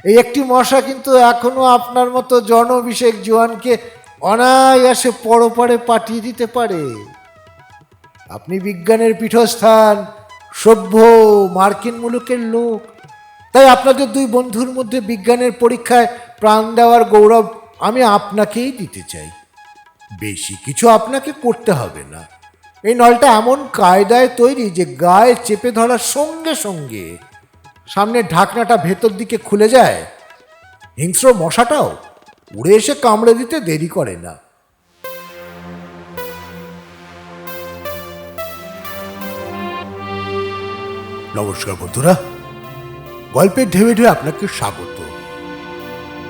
এই একটি মশা কিন্তু এখনো আপনার মতো জনবিষেক জোয়ানকে অনায়াসে পরপারে পাঠিয়ে দিতে পারে। আপনি বিজ্ঞানের পীঠস্থান, সভ্য মার্কিন মুলুকের লোক, তাই আপনাদের দুই বন্ধুর মধ্যে বিজ্ঞানের পরীক্ষায় প্রাণ দেওয়ার গৌরব আমি আপনাকেই দিতে চাই। বেশি কিছু আপনাকে করতে হবে না। এই নলটা এমন কায়দায় তৈরি যে গায়ে চেপে ধরার সঙ্গে সঙ্গে সামনের ঢাকনাটা ভেতর দিকে খুলে যায়। হিংস্র মশাটাও উড়ে এসে কামড়ে দিতে দেরি করে না। নমস্কার বন্ধুরা, গল্পের ঢেউয়ে ঢেউয়ে আপনাকে স্বাগত।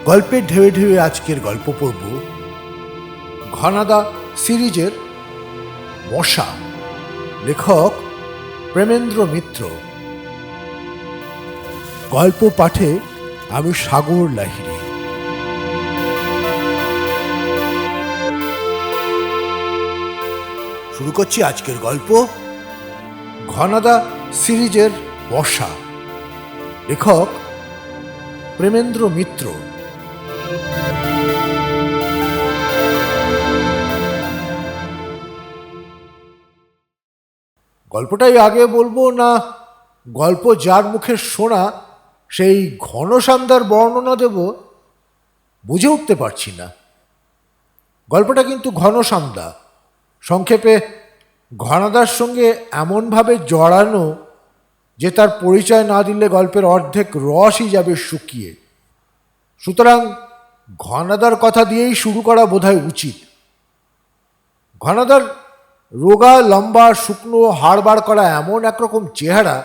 গল্পের ঢেউয়ে ঢেউয়ে আজকের গল্প পড়ব ঘনাদা সিরিজের মশা, লেখক প্রেমেন্দ্র মিত্র। গল্প পাঠে আমি সাগর লাহিড়ী। শুরু করছি আজকের গল্প ঘনাদা সিরিজের মশা, লেখক প্রেমেন্দ্র মিত্র। গল্পটাই আগে বলবো না গল্প যার মুখে শোনা সেই ঘনসান্দার বর্ণনা দেব, বুঝে উঠতে পারছি না। গল্পটা কিন্তু ঘনসান্দা, সংক্ষেপে ঘনাদার সঙ্গে এমনভাবে জড়ানো যে তার পরিচয় না দিলে গল্পের অর্ধেক রসই যাবে শুকিয়ে। সুতরাং ঘনাদার কথা দিয়েই শুরু করা বোধহয় উচিত। ঘনাদার রোগা, লম্বা, শুকনো, হাড়বাড় করা এমন একরকম চেহারা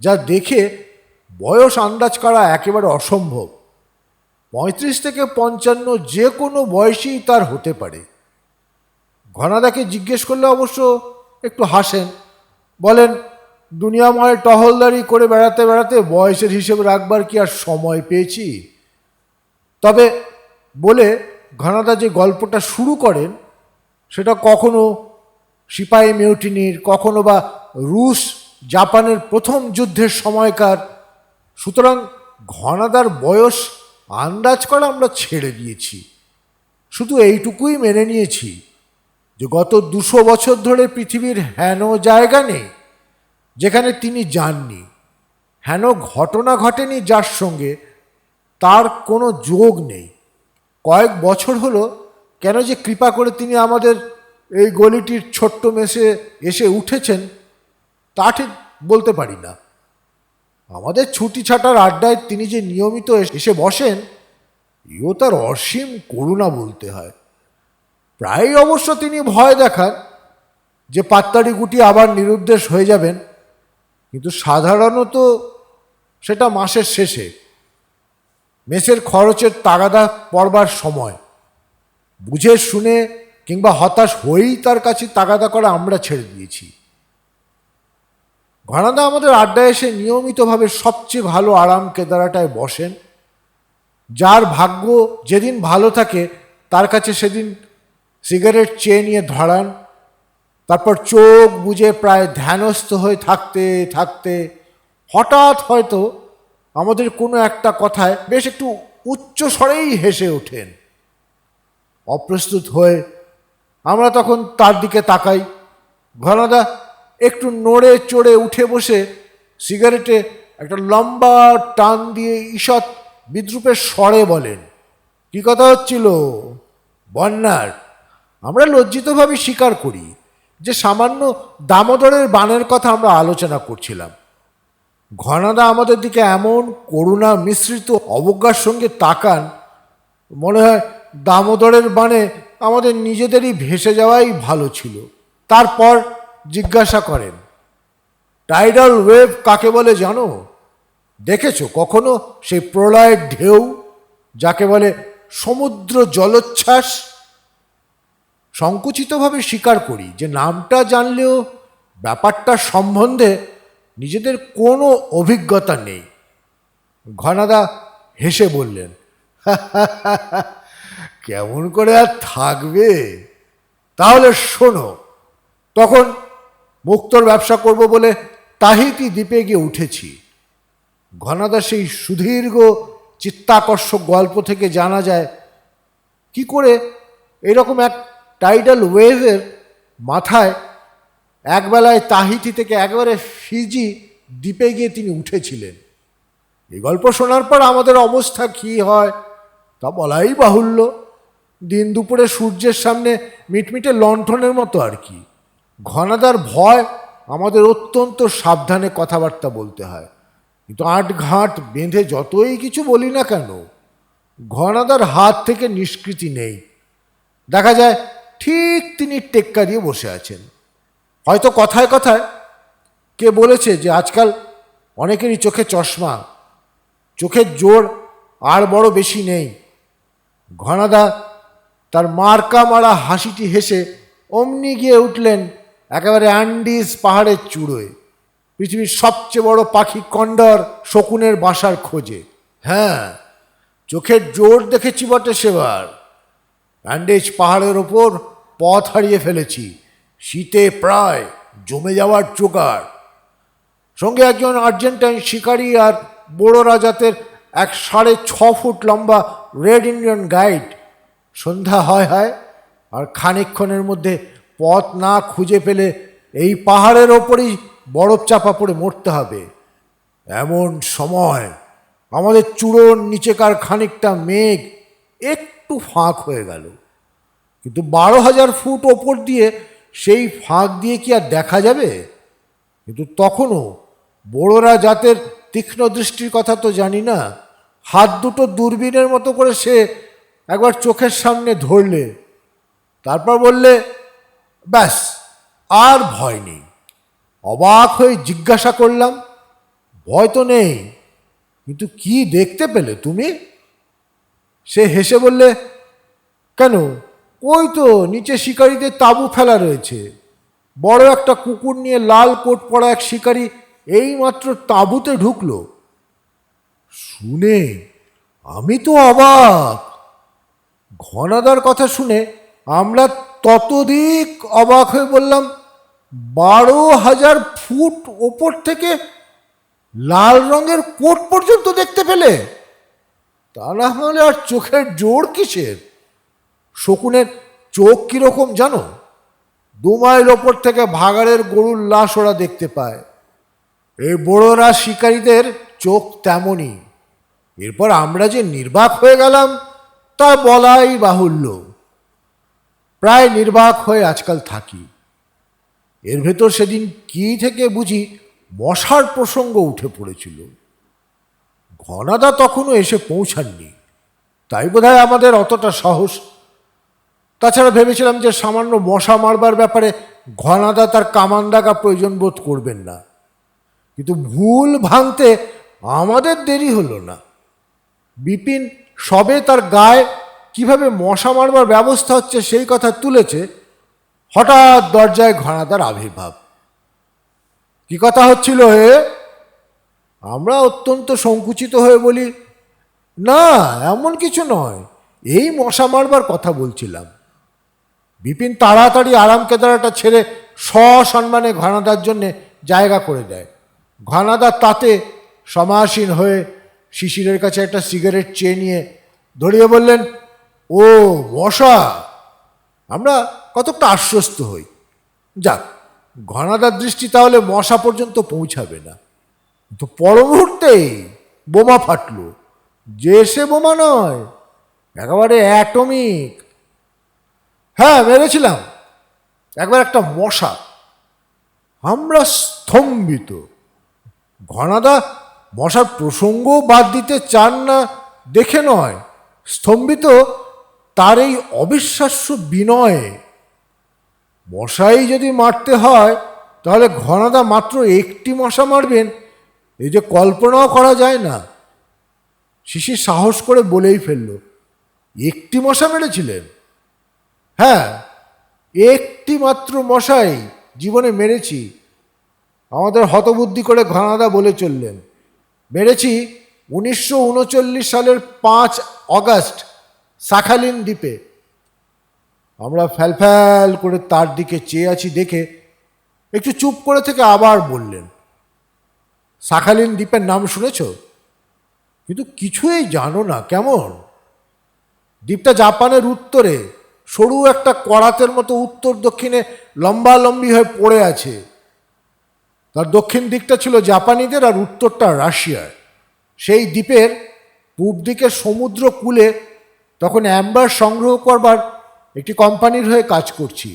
যা দেখে বয়স আন্দাজ করা একেবারে অসম্ভব। 35 থেকে 55 যে কোনো বয়সেই তার হতে পারে। ঘনাদাকে জিজ্ঞেস করলে অবশ্য একটু হাসেন, বলেন দুনিয়াময় টহলদারি করে বেড়াতে বেড়াতে বয়সের হিসেব রাখবার কি আর সময় পেয়েছি। তবে বলে ঘনাদা যে গল্পটা শুরু করেন সেটা কখনো সিপাহী মিউটিনির, কখনো বা রুশ জাপানের প্রথম যুদ্ধের সময়কার। সুতরাং ঘনাদার বয়স আন্দাজ করা আমরা ছেড়ে দিয়েছি। শুধু এইটুকুই মেনে নিয়েছি যে গত 200 বছর ধরে পৃথিবীর হেন জায়গা নেই যেখানে তিনি যাননি, হেন ঘটনা ঘটেনি যার সঙ্গে তার কোনো যোগ নেই। কয়েক বছর হলো কেন যে কৃপা করে তিনি আমাদের এই গলিটির ছোট্ট মেসে এসে উঠেছেন তা ঠিক বলতে পারি না। আমাদের ছুটি ছাটার আড্ডায় তিনি যে নিয়মিত এসে বসেন, এও তার অসীম করুণা বলতে হয়। প্রায়ই অবশ্য তিনি ভয় দেখান যে পাত্তাড়ি গুটি আবার নিরুদ্দেশ হয়ে যাবেন, কিন্তু সাধারণত সেটা মাসের শেষে মেসের খরচের তাগাদা পড়বার সময়। বুঝে শুনে কিংবা হতাশ হয়েই তার কাছে তাগাদা করা আমরা ছেড়ে দিয়েছি। ঘনাদা আমাদের আড্ডায় এসে নিয়মিতভাবে সবচেয়ে ভালো আরাম কেদারাটায় বসেন। যার ভাগ্য যেদিন ভালো থাকে তার কাছে সেদিন সিগারেট চেয়ে নিয়ে ধরান। তারপর চোখ বুজে প্রায় ধ্যানস্থ হয়ে থাকতে থাকতে হঠাৎ হয়তো আমাদের কোনো একটা কথায় বেশ একটু উচ্চ স্বরেই হেসে ওঠেন। অপ্রস্তুত হয়ে আমরা তখন তার দিকে তাকাই। ঘনাদা একটু নড়ে চড়ে উঠে বসে সিগারেটে একটা লম্বা টান দিয়ে ঈষৎ বিদ্রুপের স্বরে বলেন, কি কথা হচ্ছিল বন্যার? আমরা লজ্জিতভাবে স্বীকার করি যে সামান্য দামোদরের বানের কথা আমরা আলোচনা করছিলাম। ঘনাদা আমাদের দিকে এমন করুণা মিশ্রিত অবজ্ঞার সঙ্গে তাকান, মনে হয় দামোদরের বানে আমাদের নিজেদেরই ভেসে যাওয়াই ভালো ছিল। তারপর জিজ্ঞাসা করেন, টাইডাল ওয়েভ কাকে বলে জানো? দেখেছো কখনো সেই প্রলয়ের ঢেউ যাকে বলে সমুদ্র জলোচ্ছ্বাস? সংকুচিতভাবে স্বীকার করি যে নামটা জানলেও ব্যাপারটা সম্বন্ধে নিজেদের কোনো অভিজ্ঞতা নেই। ঘনাদা হেসে বললেন, কেমন করে আর থাকবে? তাহলে শোনো, তখন মুক্তোর ব্যবসা করব বলে তাহিতি দ্বীপে গিয়ে উঠেছি। ঘনাদা সেই সুদীর্ঘ চিত্তাকর্ষক গল্প থেকে জানা যায় কি করে এরকম এক টাইডাল ওয়েভের মাথায় একবেলায় তাহিতি থেকে একেবারে ফিজি দ্বীপে গিয়ে তিনি উঠেছিলেন। এই গল্প শোনার পর আমাদের অবস্থা কী হয় তা বলাই বাহুল্য। দিন দুপুরে সূর্যের সামনে মিটমিটে লণ্ঠনের মতো আর কি। ঘনাদার ভয় আমাদের অত্যন্ত সাবধানে কথাবার্তা বলতে হয়, কিন্তু আটঘাট বেঁধে যতই কিছু বলি না কেন ঘনাদার হাত থেকে নিষ্কৃতি নেই। দেখা যায় ঠিক তিনি টেক্কা দিয়ে বসে আছেন। হয়তো কথায় কথায় কে বলেছে যে আজকাল অনেকেরই চোখে চশমা, চোখের জোর আর বড় বেশি নেই। ঘনাদা তার মার্কা মারা হাসিটি হেসে অমনি গিয়ে উঠলেন একেবারে অ্যান্ডিজ পাহাড়ের চূড়োয়, পৃথিবীর সবচেয়ে বড় পাখি কন্ডর শকুনের বাসার খোঁজে। হ্যাঁ, চোখের জোর দেখেছি বটে সেবার। অ্যান্ডিজ পাহাড়ের ওপর পথ হারিয়ে ফেলেছি, শীতে প্রায় জমে যাওয়ার জোগাড়। সঙ্গে একজন আর্জেন্টাইন শিকারী আর বড়রা জাতের এক 6.5 ফুট লম্বা রেড ইন্ডিয়ান গাইড। সন্ধ্যা হয় আর খানিকক্ষণের মধ্যে পথ না খুঁজে পেলে এই পাহাড়ের ওপরই বরফ চাপা পড়ে মরতে হবে। এমন সময় আমাদের চূড়োর নিচেকার খানিকটা মেঘ একটু ফাঁক হয়ে গেল, কিন্তু 12,000 ফুট ওপর দিয়ে সেই ফাঁক দিয়ে কি আর দেখা যাবে? কিন্তু তখনও বড়রা জাতের তীক্ষ্ণ দৃষ্টির কথা তো জানি না, হাত দুটো দূরবীনের মতো করে সে একবার চোখের সামনে ধরলে, তারপর বললে, ব্যাস আর ভয় নেই। অবাক হয়ে জিজ্ঞাসা করলাম, ভয় তো নেই, কিন্তু কি দেখতে পেলে তুমি? সে হেসে বললে, কেন, ওই তো নিচে শিকারীদের তাঁবু ফেলা রয়েছে। বড় একটা কুকুর নিয়ে লাল কোট পরা এক শিকারী এইমাত্র তাঁবুতে ঢুকলো। শুনে আমি তো অবাক। ঘনাদার কথা শুনে আমরা ততোধিক অবাক হয়ে বললাম, 12,000 ফুট ওপর থেকে লাল রঙের কোট পর্যন্ত দেখতে পেলে? তা না হলে আর চোখের জোর কিসের? শকুনের চোখ কিরকম জানো? 2 মাইল ওপর থেকে ভাগাড়ের গরুর লাশ ওরা দেখতে পায়। এই বড়রা শিকারীদের চোখ তেমনই। এরপর আমরা যে নির্বাক হয়ে গেলাম তা বলাই বাহুল্য। প্রায় নির্বাক হয়ে আজকাল থাকি। এর ভেতর সেদিন কি থেকে বুঝি মশার প্রসঙ্গ উঠে পড়েছিল। ঘনাদা তখনও এসে পৌঁছাননি, তাই বোধহয় আমাদের অতটা সাহস। তাছাড়া ভেবেছিলাম যে সামান্য মশা মারবার ব্যাপারে ঘনাদা তার কামান দাগা প্রয়োজন বোধ করবেন না, কিন্তু ভুল ভাঙতে আমাদের দেরি হলো না। বিপিন সবে তার গায়ে কিভাবে মশা মারবার ব্যবস্থা হচ্ছে সেই কথা তুলেছে, হঠাৎ দরজায় ঘনাদার আবির্ভাব। কি কথা হচ্ছিল হে? আমরা অত্যন্ত সংকুচিত হয়ে বলি, না এমন কিছু নয়, এই মশা মারবার কথা বলছিলাম। বিপিন তাড়াতাড়ি আরাম কেদারাটা ছেড়ে সসম্মানে ঘনাদার জন্যে জায়গা করে দেয়। ঘনাদা তাতে সমাসীন হয়ে শিশিরের কাছে একটা সিগারেট চেয়ে নিয়ে ধরিয়ে বললেন, ও মশা। আমরা কতকটা আশ্বস্ত হই। যাক, ঘনাদার দৃষ্টি তাহলে মশা পর্যন্ত পৌঁছাবে না। তো পর মুহূর্তেই বোমা ফাটল। যে সে বোমা নয়, একেবারে অ্যাটমিক। হ্যাঁ, মেরেছিলাম একবার একটা মশা। আমরা স্তম্ভিত। ঘনাদা মশার প্রসঙ্গ বাদ দিতে চান না দেখে নয়, স্তম্ভিত তার এই অবিশ্বাস্য বিনয়ে। মশাই যদি মারতে হয় তাহলে ঘনাদা মাত্র একটি মশা মারবেন, এই যে কল্পনাও করা যায় না। শিশির সাহস করে বলেই ফেলল, একটি মশা মেরেছিলেন? হ্যাঁ, একটি মাত্র মশাই জীবনে মেরেছি। আমাদের হতবুদ্ধি করে ঘনাদা বলে চললেন, মেরেছি 1939 সালের 5 অগাস্ট সাখালিন দ্বীপে। আমরা ফ্যালফ্যাল করে তার দিকে চেয়ে আছি দেখে একটু চুপ করে থেকে আবার বললেন, শাখালিন দ্বীপের নাম শুনেছ, কিন্তু কিছুই জানো না কেমন? দ্বীপটা জাপানের উত্তরে সরু একটা করাতের মতো উত্তর দক্ষিণে লম্বালম্বি হয়ে পড়ে আছে। তার দক্ষিণ দিকটা ছিল জাপানিদের আর উত্তরটা রাশিয়ার। সেই দ্বীপের পূব দিকের সমুদ্র কূলে তখন অ্যাম্বার সংগ্রহ করবার একটি কোম্পানির হয়ে কাজ করছি।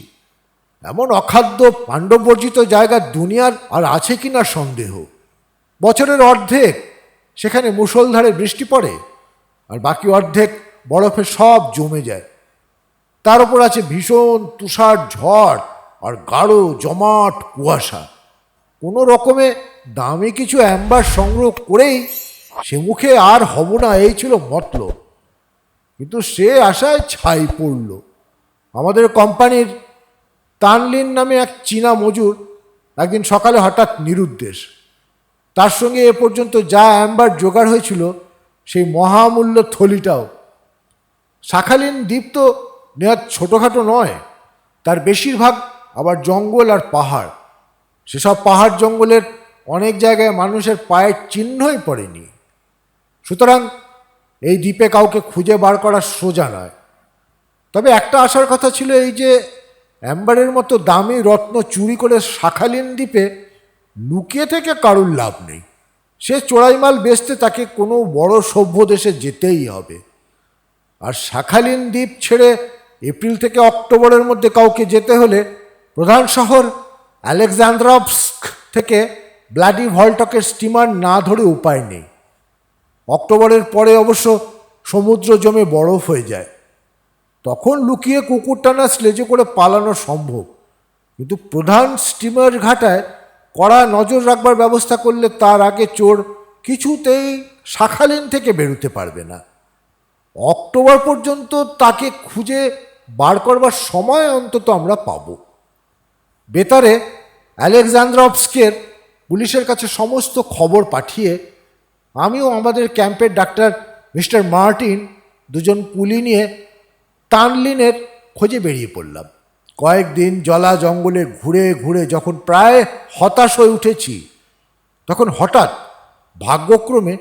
এমন অখাদ্য পাণ্ডববর্জিত জায়গা দুনিয়ার আর আছে কিনা সন্দেহ। বছরের অর্ধেক সেখানে মুষলধারে বৃষ্টি পড়ে, আর বাকি অর্ধেক বরফে সব জমে যায়। তার উপর আছে ভীষণ তুষার ঝড় আর গাঢ় জমাট কুয়াশা। কোনো রকমে দামি কিছু অ্যাম্বার সংগ্রহ করেই সে মুখে আর হব না, এই ছিল মতলব। কিন্তু সে আশায় ছাই পড়ল। আমাদের কোম্পানির তানলিন নামে এক চীনা মজুর একদিন সকালে হঠাৎ নিরুদ্দেশ। তার সঙ্গে এ পর্যন্ত যা অ্যাম্বার জোগাড় হয়েছিল সেই মহামূল্য থলিটাও। শাখালিন দ্বীপ তো নেহাত ছোটোখাটো নয়, তার বেশিরভাগ আবার জঙ্গল আর পাহাড়। সেসব পাহাড় জঙ্গলের অনেক জায়গায় মানুষের পায়ের চিহ্নই পড়েনি। সুতরাং এই দ্বীপে কাউকে খুঁজে বার করা সোজা নয়। তবে একটা আসার কথা ছিল, এই যে অ্যাম্বারের মতো দামি রত্ন চুরি করে শাখালিন দ্বীপে লুকিয়ে থেকে কারুর লাভ নেই। সে চোরাইমাল বেচতে তাকে কোনো বড় সভ্য দেশে যেতেই হবে। আর শাখালিন দ্বীপ ছেড়ে এপ্রিল থেকে অক্টোবরের মধ্যে কাউকে যেতে হলে প্রধান শহর আলেকজান্দ্রভস্ক থেকে ভ্লাদিভস্টকের স্টিমার না ধরে উপায় নেই। অক্টোবরের পরে অবশ্য সমুদ্র জমে বরফ হয়ে যায়। তখন লুকিয়ে কুকুর টানা স্লেজে করে পালানো সম্ভব, কিন্তু প্রধান স্টিমার ঘাটায় কড়া নজর রাখবার ব্যবস্থা করলে তার আগে চোর কিছুতেই শাখালিন থেকে বেরোতে পারবে না। অক্টোবর পর্যন্ত তাকে খুঁজে বার করবার সময় অন্তত আমরা পাব। বেতারে আলেকজান্দ্রভস্কের পুলিশের কাছে সমস্ত খবর পাঠিয়ে আমিও আমাদের ক্যাম্পের ডাক্তার মিস্টার মার্টিন দুজন কুলি নিয়ে তানলিনের খোঁজে বেরিয়ে পড়লাম। কয়েকদিন জলা জঙ্গলে ঘুরে ঘুরে যখন প্রায় হতাশ হয়ে উঠেছি, তখন হঠাৎ ভাগ্যক্রমে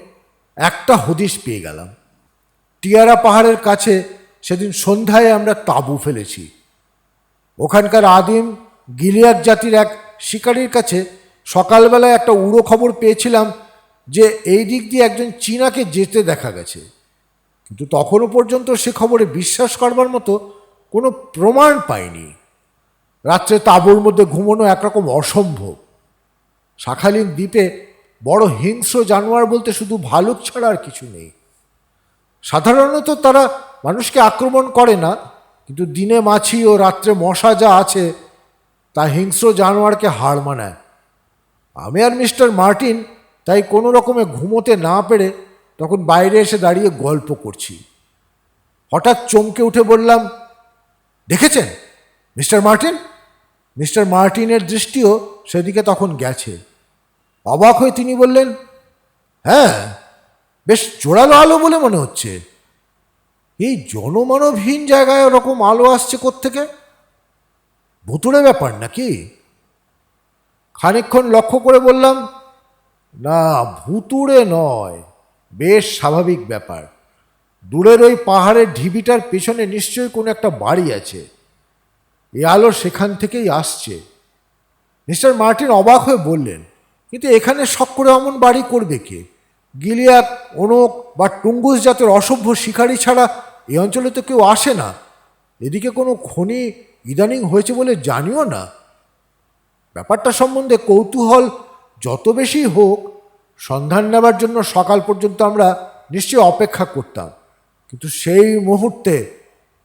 একটা হদিশ পেয়ে গেলাম। টিয়ারা পাহাড়ের কাছে সেদিন সন্ধ্যায় আমরা তাঁবু ফেলেছি। ওখানকার আদিম গিলিয়াদ জাতির এক শিকারীর কাছে সকালবেলায় একটা উড়ো খবর পেয়েছিলাম যে এই দিক দিয়ে একজন চীনাকে যেতে দেখা গেছে, কিন্তু তখনও পর্যন্ত সে খবরে বিশ্বাস করবার মতো কোনো প্রমাণ পাইনি। রাত্রে তাঁবুর মধ্যে ঘুমানো একরকম অসম্ভব। শাখালিন দ্বীপে বড় হিংস্র জানোয়ার বলতে শুধু ভালুক ছাড়া আর কিছু নেই। সাধারণত তারা মানুষকে আক্রমণ করে না, কিন্তু দিনে মাছি ও রাত্রে মশা যা আছে তা হিংস্র জানোয়ারকে হার মানায়। আমি আর মিস্টার মার্টিন তাই কোনো রকমে ঘুমোতে না পেরে তখন বাইরে এসে দাঁড়িয়ে গল্প করছি। হঠাৎ চমকে উঠে বললাম, দেখেছেন মিস্টার মার্টিন? মিস্টার মার্টিনের দৃষ্টিও সেদিকে তখন গেছে। অবাক হয়ে তিনি বললেন, হ্যাঁ, বেশ জোরালো আলো বলে মনে হচ্ছে। এই জনমানবহীন জায়গায় ওরকম আলো আসছে কোত্থেকে? ভুতুড়ে ব্যাপার নাকি? খানিকক্ষণ লক্ষ্য করে বললাম, না, ভুতুড়ে নয়, বেশ স্বাভাবিক ব্যাপার। দূরের ওই পাহাড়ের ঢিবিটার পেছনে নিশ্চয়ই কোনো একটা বাড়ি আছে। এই আলো সেখান থেকেই আসছে। মিস্টার মার্টিন অবাক হয়ে বললেন, কিন্তু এখানে শখ করে অমন বাড়ি করবে কে? গিলিয়াদ, ওনক বা টুঙ্গুস জাতের অসভ্য শিকারী ছাড়া এই অঞ্চলে তো কেউ আসে না। এদিকে কোনো খনি ইদানিং হয়েছে বলে জানিও না। ব্যাপারটা সম্বন্ধে কৌতূহল যত বেশি হোক, সন্ধান নেবার জন্য সকাল পর্যন্ত আমরা নিশ্চয়ই অপেক্ষা করতাম। কিন্তু সেই মুহূর্তে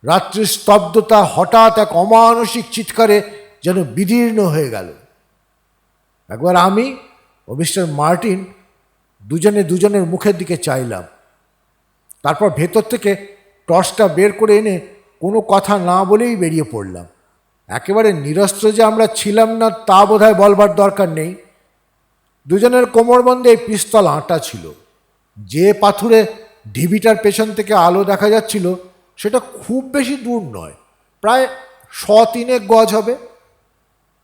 রাত্রির স্তব্ধতা হঠাৎ এক অমানসিক চিৎকারে যেন বিদীর্ণ হয়ে গেল। একবার আমি ও মিস্টার মার্টিন দুজনের মুখের দিকে চাইলাম। তারপর ভেতর থেকে টর্চটা বের করে এনে কোনো কথা না বলেই বেরিয়ে পড়লাম। একেবারে নিরস্ত্র যে আমরা ছিলাম না তা বোধহয় বলবার দরকার নেই। দুজনের কোমরবন্ধে পিস্তল আঁটা ছিল। যে পাথুরে ঢিবিটার পেছন থেকে আলো দেখা যাচ্ছিল সেটা খুব বেশি দূর নয়, প্রায় 100-3 গজ হবে।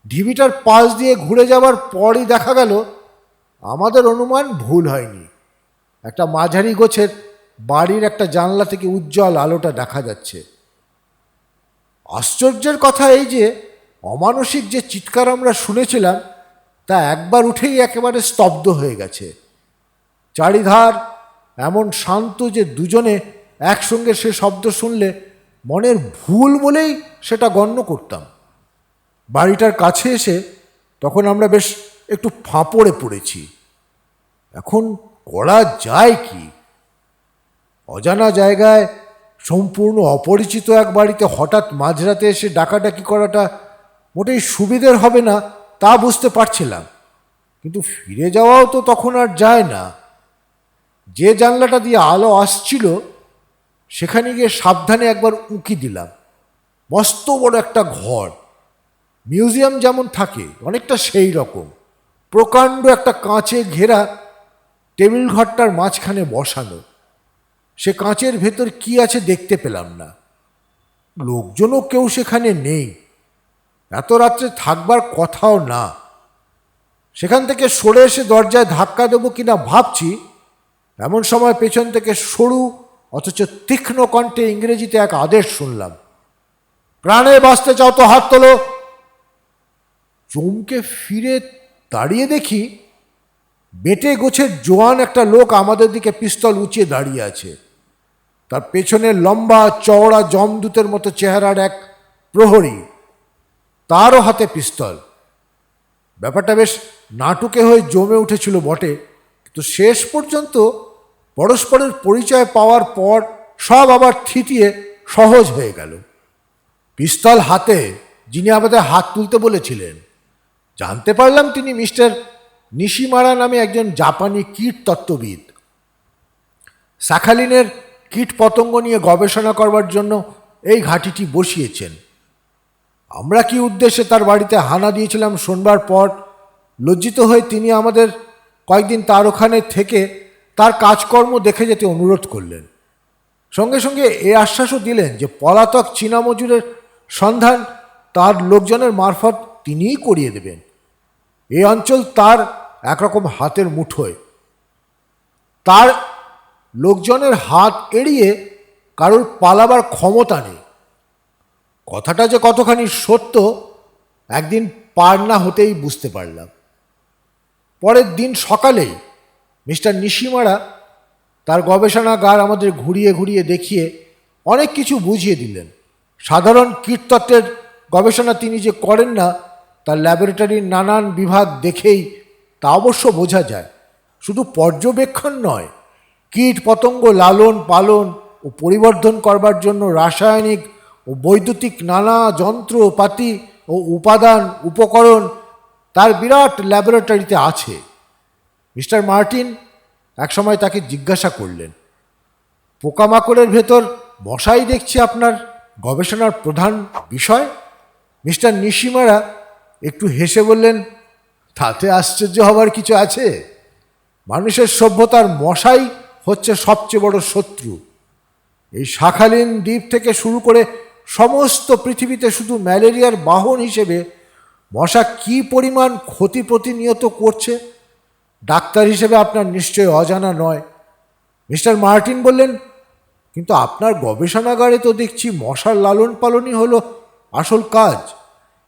ঢিবিটার পাশ দিয়ে ঘুরে যাবার পরই দেখা গেল আমাদের অনুমান ভুল হয়নি। একটা মাঝারি গোছের বাড়ির একটা জানলা থেকে উজ্জ্বল আলোটা দেখা যাচ্ছে। আশ্চর্যের কথা এই যে অমানসিক যে চিৎকার আমরা শুনেছিলাম তা একবার উঠেই একেবারে স্তব্ধ হয়ে গেছে। চারিধার এমন শান্ত যে দুজনে একসঙ্গে সে শব্দ শুনলে মনের ভুল বলেই সেটা গণ্য করতাম। বাড়িটার কাছে এসে তখন আমরা বেশ একটু ফাঁপড়ে পড়েছি। এখন করা যায় কি? অজানা জায়গায় সম্পূর্ণ অপরিচিত এক বাড়িতে হঠাৎ মাঝরাতে এসে ডাকাডাকি করাটা মোটেই সুবিধের হবে না তা বুঝতে পারছিলাম, কিন্তু ফিরে যাওয়াও তো তখন আর যায় না। যে জানলাটা দিয়ে আলো আসছিল সেখানে গিয়ে সাবধানে একবার উঁকি দিলাম। মস্ত বড় একটা ঘর, মিউজিয়াম যেমন থাকে অনেকটা সেই রকম। প্রকাণ্ড একটা কাঁচে ঘেরা টেবিল ঘরটার মাঝখানে বসানো। সে কাঁচের ভেতর কি আছে দেখতে পেলাম না। লোকজনও কেউ সেখানে নেই, এত রাত্রে থাকবার কথাও না। সেখান থেকে সরে এসে দরজায় ধাক্কা দেবো কিনা ভাবছি, এমন সময় পেছন থেকে সরু অথচ তীক্ষ্ণ কণ্ঠে ইংরেজিতে এক আদেশ শুনলাম, প্রাণে বাঁচতে চাও তো হাত তোলো। চমকে ফিরে দাঁড়িয়ে দেখি বেটে গোছের জোয়ান একটা লোক আমাদের দিকে পিস্তল উঁচিয়ে দাঁড়িয়ে আছে। তার পেছনে লম্বা চওড়া যমদূতের মতো চেহারার এক প্রহরী, তারও হাতে পিস্তল। ব্যাপারটা বেশ নাটুকে হয়ে জমে উঠেছিল বটে, কিন্তু শেষ পর্যন্ত পরস্পরের পরিচয় পাওয়ার পর সব আবার থিতিয়ে সহজ হয়ে গেল। পিস্তল হাতে যিনি আমাদের হাত তুলতে বলেছিলেন, জানতে পারলাম তিনি মিস্টার নিশিমারা নামে একজন জাপানি কীটতত্ত্ববিদ। শাখালিনের কীট পতঙ্গ নিয়ে গবেষণা করবার জন্য এই ঘাঁটিটি বসিয়েছেন। আমরা কি উদ্দেশ্যে তার বাড়িতে হানা দিয়েছিলাম শোনবার পর লজ্জিত হয়ে তিনি আমাদের কয়েকদিন তার ওখানে থেকে তার কাজকর্ম দেখে যেতে অনুরোধ করলেন। সঙ্গে সঙ্গে এ আশ্বাসও দিলেন যে পলাতক চীনা মজুরের সন্ধান তার লোকজনের মারফত তিনিই করিয়ে দেবেন। এই অঞ্চল তার একরকম হাতের মুঠোয়। তার লোকজনের হাত এড়িয়ে কারোর পালাবার ক্ষমতা নেই। কথাটা যে কতখানি সত্য একদিন পার না হতেই বুঝতে পারলাম। পরের দিন সকালেই মিস্টার নিশিমারা তার গবেষণাগার আমাদের ঘুরিয়ে ঘুরিয়ে দেখিয়ে অনেক কিছু বুঝিয়ে দিলেন। সাধারণ কীটতত্ত্বের গবেষণা তিনি যে করেন না তার ল্যাবরেটরির নানান বিভাগ দেখেই তা অবশ্য বোঝা যায়। শুধু পর্যবেক্ষণ নয়, কীট পতঙ্গ লালন পালন ও পরিবর্ধন করবার জন্য রাসায়নিক ও বৈদ্যুতিক নানা যন্ত্রপাতি ও উপাদান উপকরণ তার বিরাট ল্যাবরেটরিতে আছে। মিস্টার মার্টিন একসময় তাকে জিজ্ঞাসা করলেন, পোকামাকড়ের ভেতর মশাই দেখছি আপনার গবেষণার প্রধান বিষয়। মিস্টার নিশিমারা একটু হেসে বললেন, তাতে আশ্চর্য হবার কিছু আছে? মানুষের সভ্যতার মশাই হচ্ছে সবচেয়ে বড় শত্রু। এই শাখালিন দ্বীপ থেকে শুরু করে সমস্ত পৃথিবীতে শুধু ম্যালেরিয়ার বাহন হিসেবে মশা কি পরিমাণ ক্ষতি প্রতিনিয়ত করছে ডাক্তার হিসেবে আপনার নিশ্চয় অজানা নয়। মিস্টার মার্টিন বললেন, কিন্তু আপনার গবেষণাগারে তো দেখছি মশার লালন পালনই হলো আসল কাজ।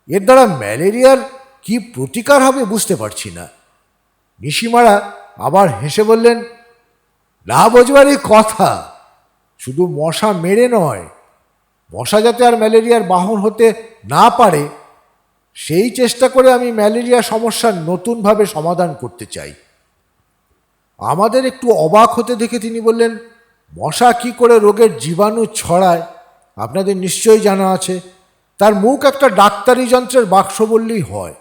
এর দ্বারা ম্যালেরিয়ার কি প্রতিকার হবে বুঝতে পারছি না। নিশিমারা আবার হেসে বললেন, না বোঝবারই কথা। শুধু মশা মেরে নয়, মশা যাতে আর ম্যালেরিয়ার বাহন হতে না পারে সেই চেষ্টা করে আমি ম্যালেরিয়া সমস্যার নতুনভাবে সমাধান করতে চাই। আমাদের একটু অবাক হতে দেখে তিনি বললেন, মশা কি করে রোগের জীবাণু ছড়ায় আপনাদের নিশ্চয়ই জানা আছে। তার মুখ একটা ডাক্তারি যন্ত্রের বাক্স বললেই হয়।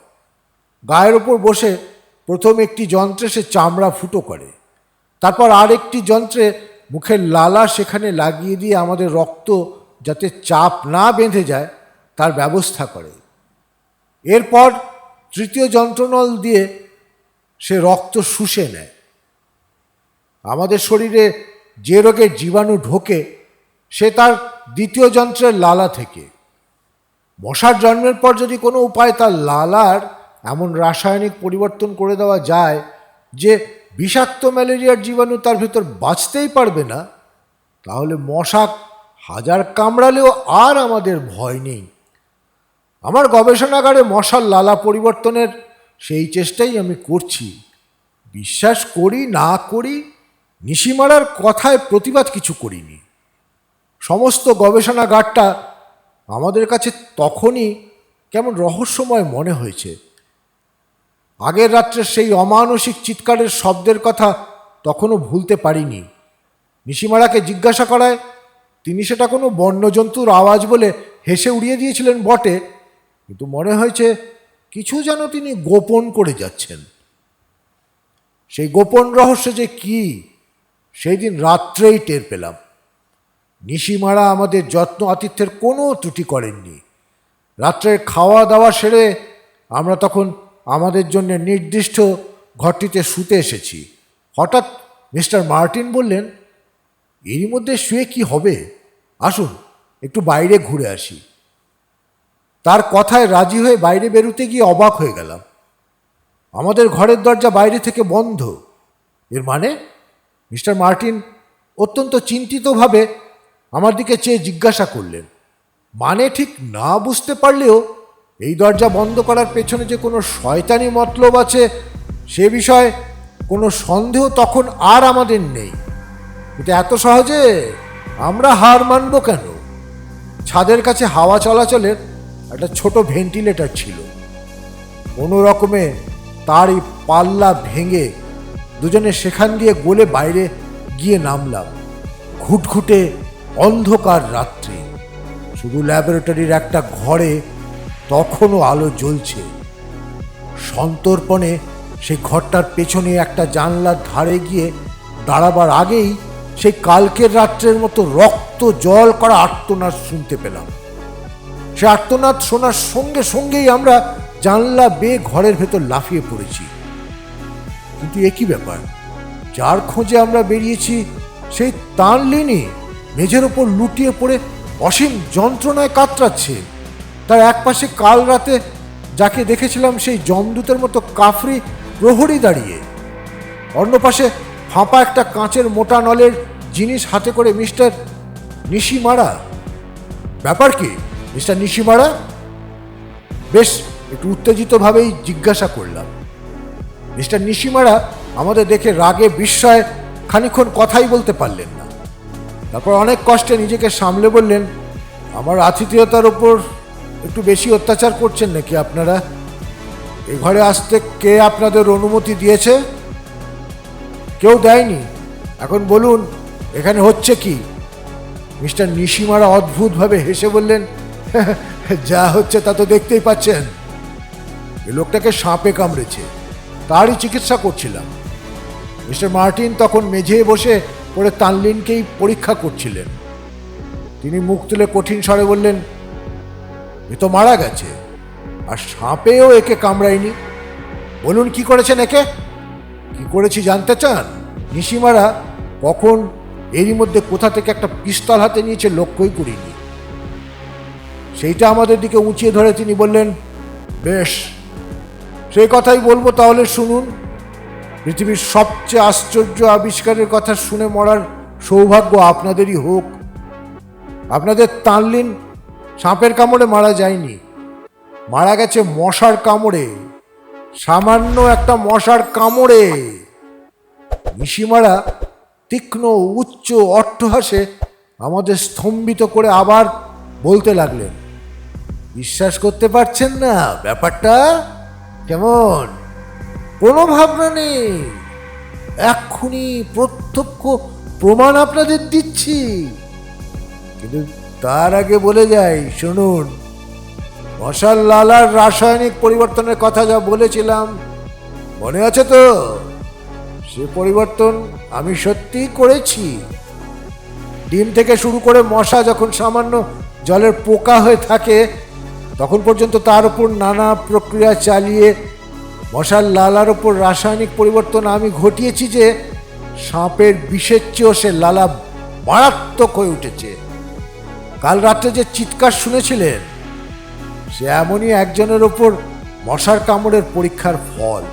গায়ের ওপর বসে প্রথম একটি যন্ত্রে সে চামড়া ফুটো করে, তারপর আরেকটি যন্ত্রে মুখের লালা সেখানে লাগিয়ে দিয়ে আমাদের রক্ত যাতে চাপ না বেঁধে যায় তার ব্যবস্থা করে। এরপর তৃতীয় যন্ত্রনল দিয়ে সে রক্ত শুষে নেয়। আমাদের শরীরে যে রোগের জীবাণু ঢোকে সে তার দ্বিতীয় যন্ত্রের লালা থেকে। মশার জন্মের পর যদি কোনো উপায় তার লালার এমন রাসায়নিক পরিবর্তন করে দেওয়া যায় যে বিষাক্ত ম্যালেরিয়ার জীবাণু তার ভেতর বাঁচতেই পারবে না, তাহলে মশা হাজার কামড়ালেও আর আমাদের ভয় নেই। আমার গবেষণাগারে মশার লালা পরিবর্তনের সেই চেষ্টাই আমি করছি। বিশ্বাস করি না করি, নিশিমারার কথায় প্রতিবাদ কিছু করিনি। সমস্ত গবেষণাগারটা আমাদের কাছে তখনই কেমন রহস্যময় মনে হয়েছে। আগের রাত্রে সেই অমানসিক চিৎকারের শব্দের কথা তখনও ভুলতে পারিনি। নিশিমারাকে জিজ্ঞাসা করায় তিনি সেটা কোনো বন্যজন্তুর আওয়াজ বলে হেসে উড়িয়ে দিয়েছিলেন বটে, কিন্তু মনে হয়েছে কিছু যেন তিনি গোপন করে যাচ্ছেন। সেই গোপন রহস্য যে কি, সেই দিন রাত্রেই টের পেলাম। নিশিমারা আমাদের যত্ন আতিথ্যের কোনো ত্রুটি করেননি। রাত্রের খাওয়া দাওয়া সেরে আমরা তখন আমাদের জন্য নির্দিষ্ট ঘরটিতে শুতে এসেছি। হঠাৎ মিস্টার মার্টিন বললেন, এরই মধ্যে শুয়ে কি হবে, আসুন একটু বাইরে ঘুরে আসি। তার কথায় রাজি হয়ে বাইরে বেরোতে গিয়ে অবাক হয়ে গেলাম। আমাদের ঘরের দরজা বাইরে থেকে বন্ধ। এর মানে? মিস্টার মার্টিন অত্যন্ত চিন্তিতভাবে আমার দিকে চেয়ে জিজ্ঞাসা করলেন। মানে ঠিক না বুঝতে পারলেও এই দরজা বন্ধ করার পেছনে যে কোনো শয়তানি মতলব আছে সে বিষয়ে কোনো সন্দেহ তখন আর আমাদের নেই। কিন্তু এত সহজে আমরা হার মানব কেন? ছাদের কাছে হাওয়া চলাচলের একটা ছোট ভেন্টিলেটর ছিল। কোনো রকমে তারই পাল্লা ভেঙে দুজনে সেখান দিয়ে গলে বাইরে গিয়ে নামলাম। ঘুটঘুটে অন্ধকার রাত্রি, শুধু ল্যাবরেটরির একটা ঘরে তখনও আলো জ্বলছে। সন্তর্পণে সেই ঘরটার পেছনে একটা জানলার ধারে গিয়ে দাঁড়াবার আগেই সেই কালকের রাত্রের মতো রক্ত জল করা আর্তনাদ শুনতে পেলাম। সে আর্তনাদ শোনার সঙ্গে সঙ্গেই আমরা জানলা বেয়ে ঘরের ভেতর লাফিয়ে পড়েছি। কিন্তু একই ব্যাপার, যার খোঁজে আমরা বেরিয়েছি সেই তানলিনি মেঝের ওপর লুটিয়ে পড়ে অসীম যন্ত্রণায় কাতরাচ্ছে। তার এক পাশে কাল রাতে যাকে দেখেছিলাম সেই যমদূতের মতো কাফরি প্রহরী দাঁড়িয়ে, অন্য পাশে ফাঁপা একটা কাঁচের মোটা নলের জিনিস হাতে করে মিস্টার নিশিমারা। ব্যাপার কি মিস্টার নিশিমারা? বেশ একটু উত্তেজিতভাবেই জিজ্ঞাসা করলাম। মিস্টার নিশিমারা আমাদের দেখে রাগে বিস্ময়ে খানিকক্ষণ কথাই বলতে পারলেন না। তারপর অনেক কষ্টে নিজেকে সামলে বললেন, আমার আতিথেয়তার ওপর একটু বেশি অত্যাচার করছেন নাকি আপনারা? এই ঘরে আসতে কে আপনাদের অনুমতি দিয়েছে? কেউ দেয়নি। এখন বলুন এখানে হচ্ছে কি? মিস্টার নিশিমারা অদ্ভুতভাবে হেসে বললেন, যা হচ্ছে তা তো দেখতেই পাচ্ছেন। এই লোকটাকে সাপে কামড়েছে, তারই চিকিৎসা করছিলাম। মিস্টার মার্টিন তখন মেঝে বসে পড়ে তানলিনকেই পরীক্ষা করছিলেন। তিনি মুখ তুলে কঠিন স্বরে বললেন, এ তো মারা গেছে, আর সাপেও একে কামড়ায়নি। বলুন কি করেছেন একে? কি করেছি জানতে চান? নিশিমারা কখন এরই মধ্যে কোথা থেকে একটা পিস্তল হাতে নিয়েছে লক্ষ্যই করিনি। সেইটা আমাদের দিকে উঁচিয়ে ধরে তিনি বললেন, বেশ, সেই কথাই বলবো তাহলে শুনুন। পৃথিবীর সবচেয়ে আশ্চর্য আবিষ্কারের কথা শুনে মরার সৌভাগ্য আপনাদেরই হোক। আপনাদের তানলিন সাপের কামড়ে মারা যায়নি, মারা গেছে মশার কামড়ে, সামান্য একটা মশার কামড়ে। নিশিমারা তীক্ষ্ণ উচ্চ অট্টহাসে আমাদের স্তম্ভিত করে আবার বলতে লাগলেন, বিশ্বাস করতে পারছেন না ব্যাপারটা? কেমন? কোনো ভাবনা নেই, এক্ষুনি প্রত্যক্ষ প্রমাণ আপনাদের দিচ্ছি। কিন্তু তার আগে বলে যাই, শুনুন। মশার লালার রাসায়নিক পরিবর্তনের কথা যা বলেছিলাম মনে আছে তো? সে পরিবর্তন আমি সত্যিই করেছি। ডিম থেকে শুরু করে মশা যখন সামান্য জলের পোকা হয়ে থাকে তখন পর্যন্ত তার উপর নানা প্রক্রিয়া চালিয়ে মশার লালার ওপর রাসায়নিক পরিবর্তন আমি ঘটিয়েছি যে সাপের বিষের চেয়েও সে লালা মারাত্মক হয়ে উঠেছে। কাল রাত্রে যে চিৎকার শুনেছিলেন সে এমনই একজনের ওপর মশার কামড়ের পরীক্ষার ফল।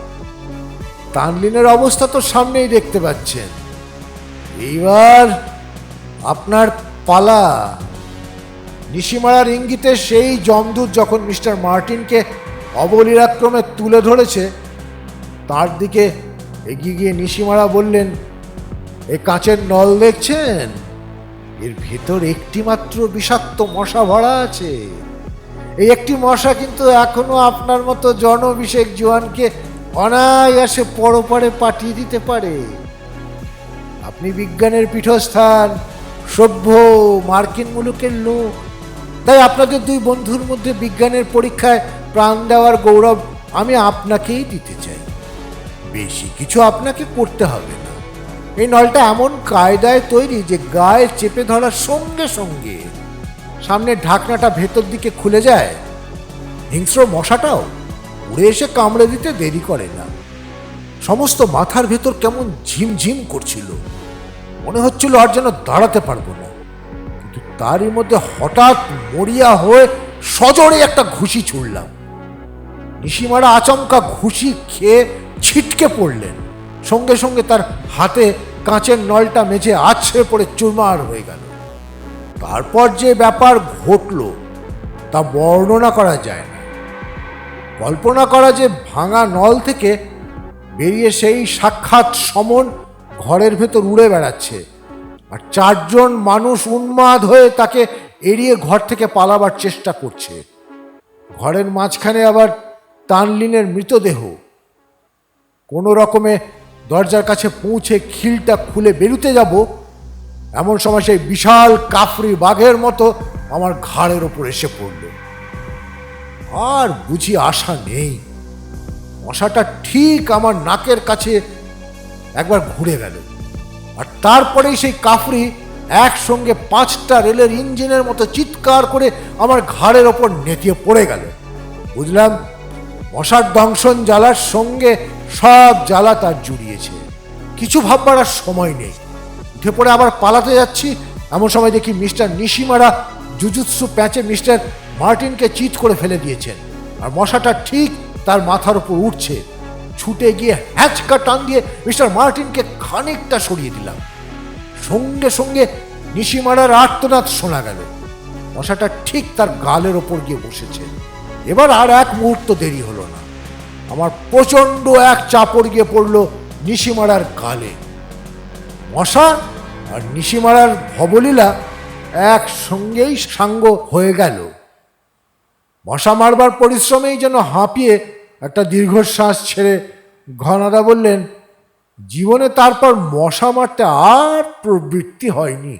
তানলিনের অবস্থা তো সামনেই দেখতে পাচ্ছেন। এইবার আপনার পালা। নিশিমারার ইঙ্গিতে সেই যমদূত যখন মিস্টার মার্টিনকে অবলীলাক্রমে তুলে ধরেছে, তার দিকে এগিয়ে গিয়ে নিশিমারা বললেন, এই কাঁচের নল দেখছেন? এর ভেতর একটি মাত্র বিষাক্ত মশা ভরা আছে। এই একটি মশা কিন্তু এখনো আপনার মতো জনবিষেক জোয়ানকে অনায়াসে পরপারে পাঠিয়ে দিতে পারে। আপনি বিজ্ঞানের পীঠস্থান, সভ্য মার্কিন মুলুকের লোক, তাই আপনাদের দুই বন্ধুর মধ্যে বিজ্ঞানের পরীক্ষায় প্রাণ দেওয়ার গৌরব আমি আপনাকেই দিতে চাই। বেশি কিছু আপনাকে করতে হবে না। এই নলটা এমন কায়দায় তৈরি যে গায়ে চেপে ধরার সঙ্গে সঙ্গে সামনের ঢাকনাটা ভেতর দিকে খুলে যায়। হিংস্র মশাটাও উড়ে এসে কামড়ে দিতে দেরি করে না। সমস্ত মাথার ভেতর কেমন ঝিমঝিম করছিল, মনে হচ্ছিল আর যেন দাঁড়াতে পারবো না। কিন্তু তারই মধ্যে হঠাৎ মরিয়া হয়ে সজোরে একটা ঘুষি ছুড়লাম। নিশিমারা আচমকা ঘুষি খেয়ে ছিটকে পড়লেন। সঙ্গে সঙ্গে তার হাতে কাঁচের নলটা মেঝে আছড়ে পড়ে চুরমার হয়ে গেল। তারপর যে ব্যাপার ঘটল তা বর্ণনা করা যায় না। কল্পনা করা যে ভাঙা নল থেকে বেরিয়ে সেই সাক্ষাৎ সমন ঘরের ভেতর উড়ে বেড়াচ্ছে, আর চারজন মানুষ উন্মাদ হয়ে তাকে এড়িয়ে ঘর থেকে পালাবার চেষ্টা করছে। ঘরের মাঝখানে আবার তানলিনের মৃতদেহ। কোনো রকমে দরজার কাছে পৌঁছে খিলটা খুলে বেরুতে যাব, এমন সময় সেই বিশাল কাফরি বাঘের মতো আমার ঘাড়ের ওপর এসে পড়ল। আর বুঝি আশা নেই। মশাটা ঠিক আমার নাকের কাছে একবার ঘুরে গেল, আর তারপরেই সেই কাফরি একসঙ্গে 5টা রেলের ইঞ্জিনের মতো চিৎকার করে আমার ঘাড়ের ওপর নেতিয়ে পড়ে গেল। বুঝলাম মশার দংশন জ্বালার সঙ্গে সব জ্বালা তার জুড়িয়েছে। কিছু ভাববার আর সময় নেই। উঠে পড়ে আবার পালাতে যাচ্ছি, এমন সময় দেখি মিস্টার নিশিমারা জুজুৎসু প্যাঁচে মিস্টার মার্টিনকে চিৎ করে ফেলে দিয়েছেন, আর মশাটা ঠিক তার মাথার উপর উঠছে। ছুটে গিয়ে হ্যাঁচকা টান দিয়ে মিস্টার মার্টিনকে খানিকটা সরিয়ে দিলাম। সঙ্গে সঙ্গে নিশিমারার আর্তনাদ শোনা গেল। মশাটা ঠিক তার গালের ওপর গিয়ে বসেছে। এবার আর এক মুহূর্ত দেরি হলো না। আমার প্রচণ্ড এক চাপড় গিয়ে পড়ল নিশিমারার গালে। মশা আর নিশিমারার ভবলীলা একসঙ্গেই সাঙ্গ হয়ে গেল। মশা মারবার পরিশ্রমেই যেন হাঁপিয়ে একটা দীর্ঘশ্বাস ছেড়ে ঘনাদা বললেন, জীবনে তারপর মশা মারতে আর প্রবৃত্তি হয়নি।